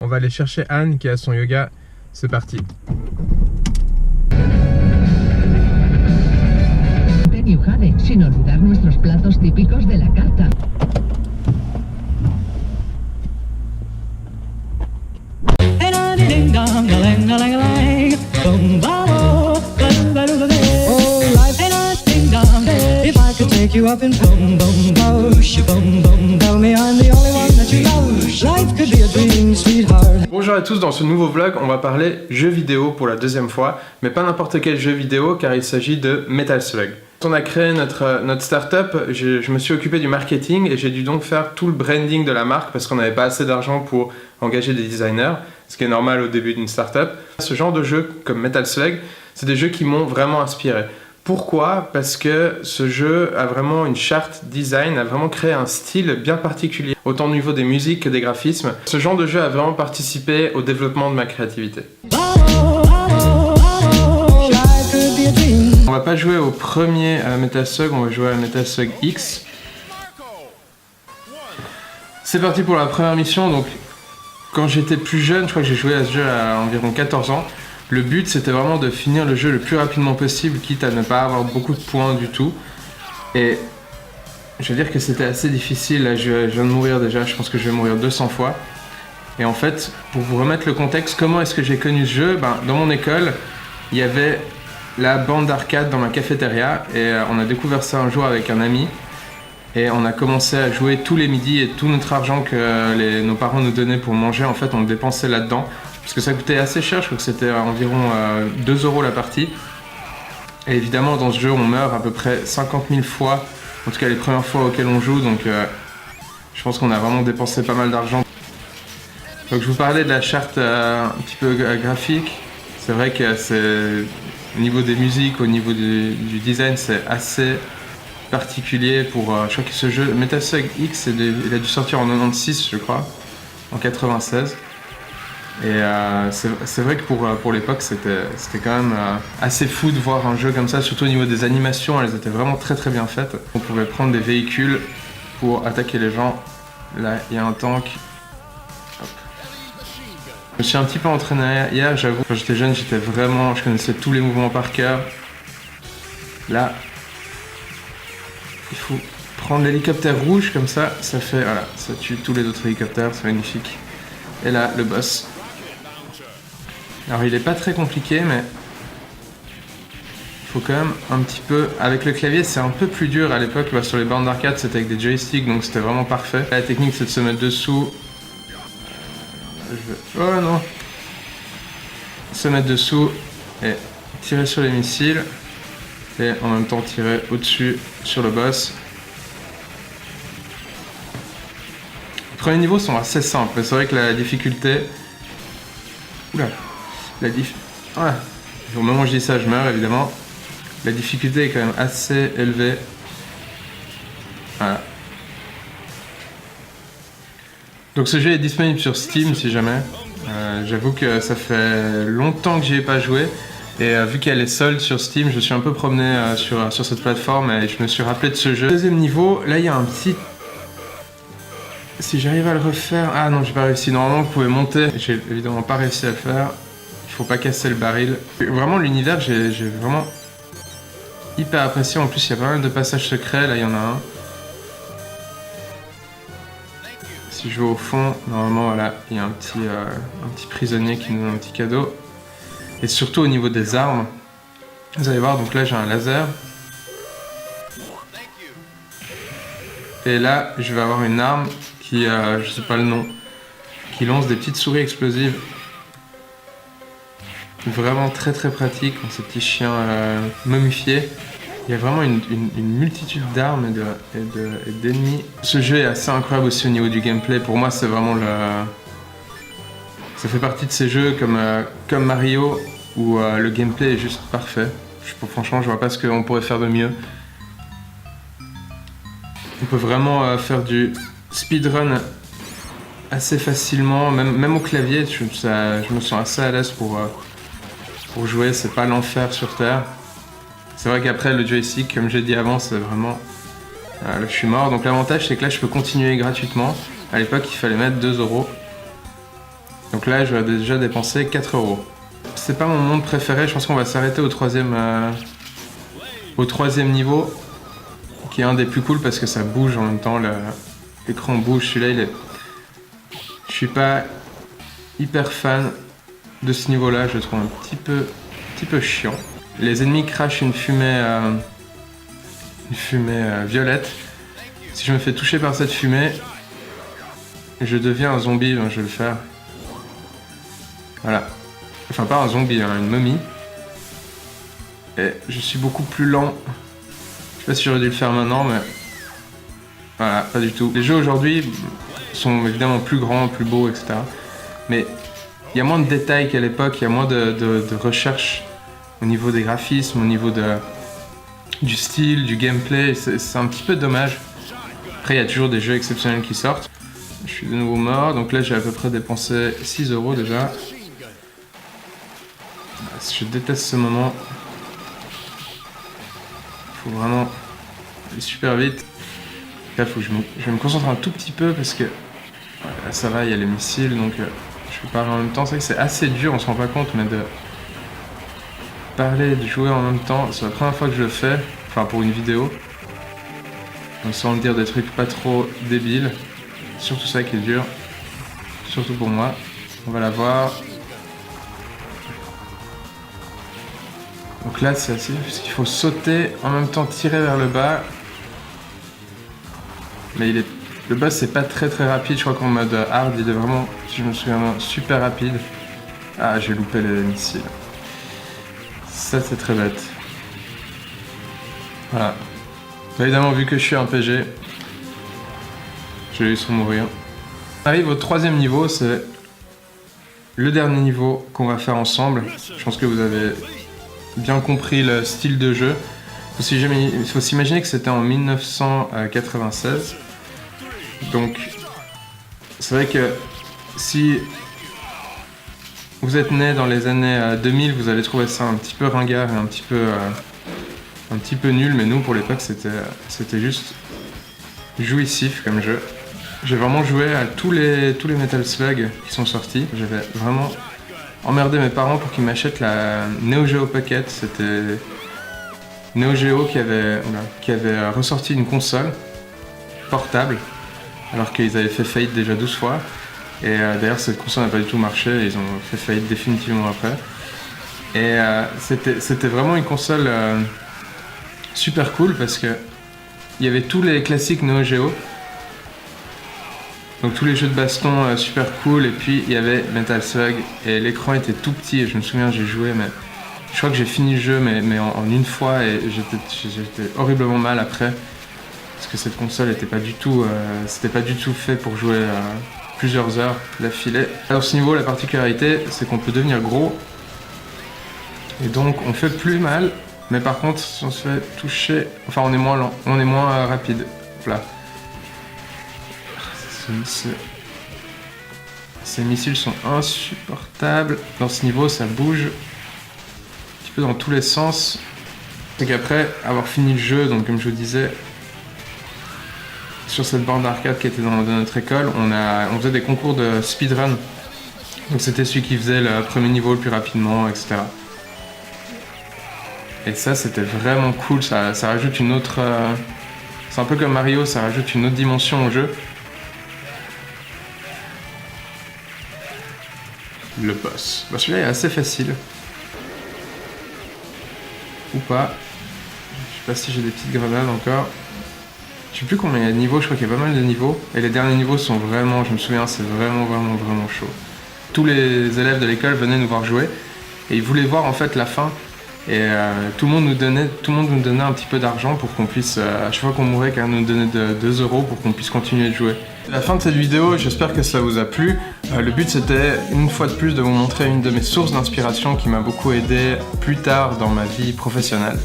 On va aller chercher Anne qui est à son yoga. C'est parti. New Jade, sin olvidar nuestros platos típicos de la carta. You up in boom boom bosh, boom boom tell me I'm the only one that you love. Life could be a dream, sweetheart. Bonjour à tous, dans ce nouveau vlog, on va parler jeux vidéo pour la deuxième fois, mais pas n'importe quel jeu vidéo car il s'agit de Metal Slug. Quand on a créé notre startup, je me suis occupé du marketing et j'ai dû donc faire tout le branding de la marque parce qu'on n'avait pas assez d'argent pour engager des designers, ce qui est normal au début d'une startup. Ce genre de jeux comme Metal Slug, c'est des jeux qui m'ont vraiment inspiré. Pourquoi? Parce que ce jeu a vraiment une charte design, a vraiment créé un style bien particulier, autant au niveau des musiques que des graphismes. Ce genre de jeu a vraiment participé au développement de ma créativité. On va pas jouer au premier Metal Slug, on va jouer à Metal Slug X. C'est parti pour la première mission. Donc, quand j'étais plus jeune, je crois que j'ai joué à ce jeu à environ 14 ans. Le but, c'était vraiment de finir le jeu le plus rapidement possible, quitte à ne pas avoir beaucoup de points du tout. Et je veux dire que c'était assez difficile. Là, je viens de mourir déjà, je pense que je vais mourir 200 fois. Et en fait, pour vous remettre le contexte, comment est-ce que j'ai connu ce jeu? Dans mon école, il y avait la bande d'arcade dans ma cafétéria et on a découvert ça un jour avec un ami. Et on a commencé à jouer tous les midis et tout notre argent que nos parents nous donnaient pour manger, en fait, on le dépensait là-dedans. Parce que ça coûtait assez cher, je crois que c'était environ 2 € la partie. Et évidemment, dans ce jeu, on meurt à peu près 50 000 fois, en tout cas les premières fois auxquelles on joue, donc je pense qu'on a vraiment dépensé pas mal d'argent. Donc je vous parlais de la charte un petit peu graphique. C'est vrai que au niveau des musiques, au niveau du design, c'est assez particulier pour... je crois que ce jeu, Metal Slug X, il a dû sortir en 96, je crois, en 96. Et c'est vrai que pour l'époque, c'était quand même assez fou de voir un jeu comme ça, surtout au niveau des animations, elles étaient vraiment très très bien faites. On pouvait prendre des véhicules pour attaquer les gens. Là, il y a un tank. Hop. Je me suis un petit peu entraîné hier, j'avoue. Quand j'étais jeune, je connaissais tous les mouvements par cœur. Là, il faut prendre l'hélicoptère rouge comme ça fait, voilà, ça tue tous les autres hélicoptères, c'est magnifique. Et là, le boss. Alors il est pas très compliqué, mais il faut quand même un petit peu... Avec le clavier, c'est un peu plus dur à l'époque. Sur les bandes d'arcade, c'était avec des joysticks, donc c'était vraiment parfait. La technique, c'est de se mettre dessous. Oh non! Se mettre dessous et tirer sur les missiles. Et en même temps tirer au-dessus sur le boss. Les premiers niveaux sont assez simples, mais c'est vrai que la difficulté... Oula! Voilà. Au moment où je dis ça, je meurs évidemment. La difficulté est quand même assez élevée. Voilà. Donc ce jeu est disponible sur Steam si jamais. J'avoue que ça fait longtemps que j'y ai pas joué. Et vu qu'elle est solde sur Steam, je suis un peu promené sur cette plateforme et je me suis rappelé de ce jeu. Deuxième niveau, là il y a un petit... Si j'arrive à le refaire... Ah non, j'ai pas réussi. Normalement, vous pouvez monter. J'ai évidemment pas réussi à le faire. Il faut pas casser le baril. Vraiment, l'univers, j'ai vraiment hyper apprécié. En plus, il y a pas mal de passages secrets. Là, il y en a un. Si je vais au fond, normalement, voilà, il y a un petit prisonnier qui nous donne un petit cadeau. Et surtout au niveau des armes, vous allez voir, donc là, j'ai un laser. Et là, je vais avoir une arme qui, je sais pas le nom, qui lance des petites souris explosives. Vraiment très très pratique, ces petits chiens momifiés. Il y a vraiment une multitude d'armes et d'ennemis. Ce jeu est assez incroyable aussi au niveau du gameplay. Pour moi, c'est vraiment ça fait partie de ces jeux comme Mario où le gameplay est juste parfait. Franchement, je vois pas ce qu'on pourrait faire de mieux. On peut vraiment faire du speedrun assez facilement, même au clavier. Je me sens assez à l'aise pour jouer, c'est pas l'enfer sur Terre. C'est vrai qu'après le joystick, comme j'ai dit avant, c'est vraiment... Là je suis mort, donc l'avantage c'est que là je peux continuer gratuitement. À l'époque il fallait mettre 2 €. Donc là, je vais déjà dépenser 4 €. C'est pas mon monde préféré, je pense qu'on va s'arrêter au troisième niveau, qui est un des plus cool parce que ça bouge en même temps, l'écran bouge. Celui-là, je suis pas hyper fan de ce niveau-là, je le trouve un petit peu chiant. Les ennemis crachent une fumée violette. Si je me fais toucher par cette fumée, je deviens un zombie, je vais le faire. Voilà. Enfin, pas un zombie, une momie. Et je suis beaucoup plus lent. Je sais pas si j'aurais dû le faire maintenant, mais... Voilà, pas du tout. Les jeux aujourd'hui sont évidemment plus grands, plus beaux, etc. Mais il y a moins de détails qu'à l'époque, il y a moins de recherche au niveau des graphismes, au niveau du style, du gameplay. C'est un petit peu dommage. Après, il y a toujours des jeux exceptionnels qui sortent. Je suis de nouveau mort, donc là j'ai à peu près dépensé 6 € déjà. Je déteste ce moment. Faut vraiment aller super vite. Là, faut que je me concentre un tout petit peu parce que là, ça va, il y a les missiles, donc je peux parler en même temps. C'est vrai que c'est assez dur, on se rend pas compte, mais de parler et de jouer en même temps, c'est la première fois que je le fais, enfin pour une vidéo. Donc sans dire des trucs pas trop débiles. Surtout ça qui est dur. Surtout pour moi. On va la voir. Donc là c'est assez dur parce qu'il faut sauter, en même temps tirer vers le bas. Mais le boss c'est pas très rapide, je crois qu'en mode hard il est vraiment, si je me souviens bien, super rapide. Ah, j'ai loupé les missiles. Ça c'est très bête. Voilà. Évidemment, vu que je suis un PG, je vais juste mourir. On arrive au troisième niveau, c'est le dernier niveau qu'on va faire ensemble. Je pense que vous avez bien compris le style de jeu. Il faut s'imaginer que c'était en 1996. Donc, c'est vrai que si vous êtes né dans les années 2000, vous allez trouver ça un petit peu ringard et un petit peu nul, mais nous, pour l'époque, c'était juste jouissif comme jeu. J'ai vraiment joué à tous les Metal Slug qui sont sortis. J'avais vraiment emmerdé mes parents pour qu'ils m'achètent la Neo Geo Pocket. C'était Neo Geo qui avait ressorti une console portable, alors qu'ils avaient fait faillite déjà 12 fois. Et d'ailleurs, cette console n'a pas du tout marché, et ils ont fait faillite définitivement après. Et c'était vraiment une console super cool parce que il y avait tous les classiques Neo Geo. Donc tous les jeux de baston super cool, et puis il y avait Metal Slug, et l'écran était tout petit, et je me souviens, j'ai joué, mais je crois que j'ai fini le jeu mais en une fois, et j'étais horriblement mal après, parce que cette console était pas du tout, c'était pas du tout fait pour jouer plusieurs heures d'affilée. Alors ce niveau, la particularité, c'est qu'on peut devenir gros, et donc on fait plus mal, mais par contre, si on se fait toucher, enfin on est moins lent, on est moins rapide. Voilà. Ces missiles sont insupportables. Dans ce niveau, ça bouge un petit peu dans tous les sens. C'est qu'après avoir fini le jeu, donc comme je vous disais, sur cette borne d'arcade qui était dans notre école, on faisait des concours de speedrun. Donc c'était celui qui faisait le premier niveau le plus rapidement, etc. Et ça, c'était vraiment cool. Ça rajoute une autre... c'est un peu comme Mario, ça rajoute une autre dimension au jeu. Le boss. Bah, celui-là est assez facile. Ou pas. Je sais pas si j'ai des petites grenades encore. Je sais plus combien il y a de niveaux, je crois qu'il y a pas mal de niveaux. Et les derniers niveaux sont vraiment, je me souviens, c'est vraiment chaud. Tous les élèves de l'école venaient nous voir jouer. Et ils voulaient voir en fait la fin. Et tout le monde nous donnait un petit peu d'argent pour qu'on puisse, à chaque fois qu'on mourait, quelqu'un nous donnait 2 € pour qu'on puisse continuer de jouer. C'est la fin de cette vidéo, j'espère que ça vous a plu. Le but c'était, une fois de plus, de vous montrer une de mes sources d'inspiration qui m'a beaucoup aidé plus tard dans ma vie professionnelle.